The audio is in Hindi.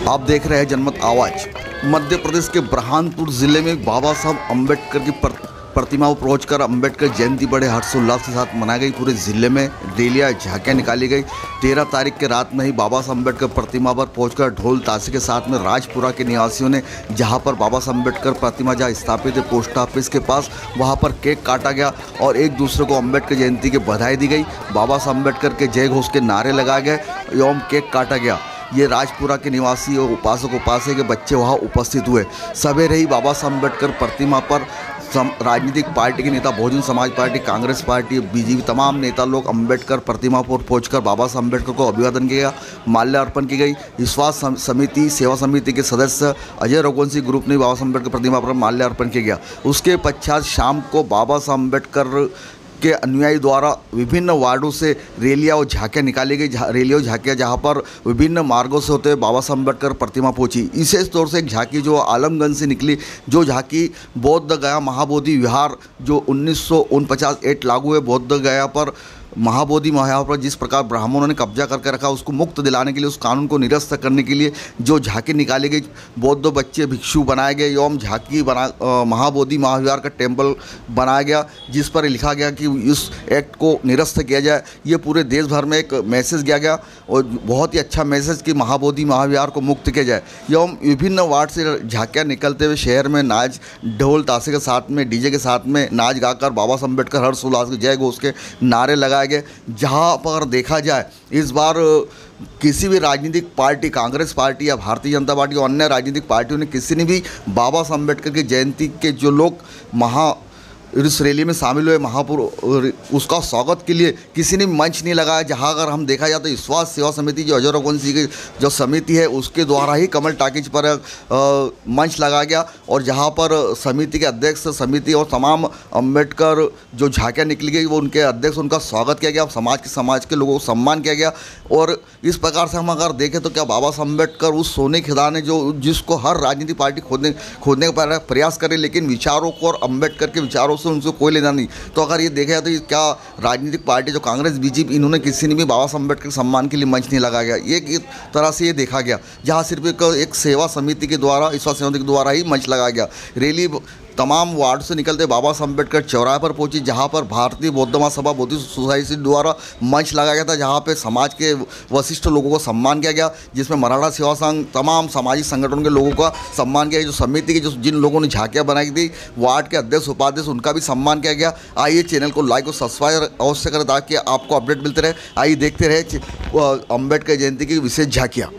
आप देख रहे हैं जनमत आवाज। मध्य प्रदेश के बुरहानपुर जिले में बाबा साहब अम्बेडकर की प्रतिमा पर पहुंचकर अम्बेडकर जयंती बड़े हर्षोल्लास के साथ मनाई गई। पूरे जिले में रैलियां झांकियां निकाली गई। 13 तारीख के रात में ही बाबा साहब अम्बेडकर प्रतिमा पर पहुंचकर ढोल ताशे के साथ में राजपुरा के निवासियों ने, जहां पर बाबा साहब अम्बेडकर प्रतिमा जहां स्थापित है पोस्ट ऑफिस के पास, वहां पर केक काटा गया और एक दूसरे को अम्बेडकर जयंती की बधाई दी गई। बाबा साहब अम्बेडकर के जय घोष के नारे लगाए गए एवं केक काटा गया। ये राजपुरा के निवासी और उपासक उपासिका के बच्चे वहाँ उपस्थित हुए। सवेरे ही बाबा साहब अम्बेडकर प्रतिमा पर राजनीतिक पार्टी के नेता, Bahujan Samaj party, Congress party, BJP, तमाम नेता लोग अम्बेडकर प्रतिमा पर पहुंचकर बाबा साहब अम्बेडकर को अभिवादन किया, माल्यार्पण की गई। विश्वास समिति सेवा समिति के सदस्य अजय रघुवंशी ग्रुप ने बाबा साहब अम्बेडकर प्रतिमा पर माल्यार्पण किया गया। उसके पश्चात शाम को बाबा साहब अम्बेडकर के अनुयायी द्वारा विभिन्न वार्डों से रैलियां और झांकियां निकाली गई। रैलियां और झांकियां जहां पर विभिन्न मार्गों से होते हुए बाबा साहब अम्बेडकर प्रतिमा पहुंची। विशेष तौर से एक झांकी जो आलमगंज से निकली, जो झांकी बौद्ध गया महाबोधि विहार जो 1949 एक्ट लागू है बौद्ध गया पर, महाबोधि विहार पर जिस प्रकार ब्राह्मणों ने कब्जा करके रखा, उसको मुक्त दिलाने के लिए, उस कानून को निरस्त करने के लिए जो झांकी निकाली गई, बौद्ध बच्चे भिक्षु बनाए गए एवं झांकी महाबोधि महाविहार का टेम्पल बनाया गया, जिस पर लिखा गया कि इस एक्ट को निरस्त किया जाए। ये पूरे देश भर में एक मैसेज दिया गया और बहुत ही अच्छा मैसेज कि महाबोधि महाविहार को मुक्त किया जाए। एवं विभिन्न वार्ड से झांकियाँ निकलते हुए शहर में नाच ढोल ताशे के साथ में, डीजे के साथ में नाच गाकर बाबा साहब अम्बेडकर हर्षोल्लास के जय घोष के नारे लगाए गए। जहां पर देखा जाए इस बार किसी भी राजनीतिक पार्टी, कांग्रेस पार्टी या भारतीय जनता पार्टी और अन्य राजनीतिक पार्टियों ने किसी ने भी बाबा साहब अम्बेडकर की जयंती के जो लोग इस रैली में शामिल हुए, उसका स्वागत के लिए किसी ने मंच नहीं लगाया। जहां अगर हम देखा जाए तो विश्वास सेवा समिति जो अजय रघुवंशी की जो समिति है उसके द्वारा ही कमल टाकीज पर मंच लगाया गया और जहां पर समिति के अध्यक्ष, समिति और तमाम अम्बेडकर जो झांकियाँ निकली गई वो उनके अध्यक्ष, उनका स्वागत किया गया। समाज के लोगों को सम्मान किया गया। और इस प्रकार से हम अगर देखें तो क्या बाबा साहब अम्बेडकर उस सोने के खदान है जिसको हर राजनीतिक पार्टी खोदने का प्रयास करे, लेकिन विचारों को और अम्बेडकर के विचारों से उनसे कोई लेना नहीं। तो अगर ये देखा जाए तो क्या राजनीतिक पार्टी जो कांग्रेस, बीजेपी, इन्होंने किसी ने भी बाबा साहब अम्बेडकर के सम्मान के लिए मंच नहीं लगाया गया। एक तरह से ये देखा गया जहाँ सिर्फ एक सेवा समिति के द्वारा, विश्वास समिति के द्वारा ही मंच लगाया गया। रैली तमाम वार्ड से निकलते बाबा साहब अम्बेडकर चौराहे पर पहुंची, जहां पर भारतीय बौद्ध महासभा बौद्धिस्ट सोसाइटी द्वारा मंच लगाया गया था, जहां पे समाज के वरिष्ठ लोगों को सम्मान किया गया, जिसमें मराठा सेवा संघ, तमाम सामाजिक संगठनों के लोगों का सम्मान किया गया। जो समिति की जिन लोगों ने झांकियाँ बनाई थी, वार्ड के अध्यक्ष, उपाध्यक्ष, उनका भी सम्मान किया गया। आइए चैनल को लाइक और सब्सक्राइब अवश्य करें ताकि आपको अपडेट मिलते रहे। आइए देखते रहे अम्बेडकर जयंती की विशेष झांकियाँ।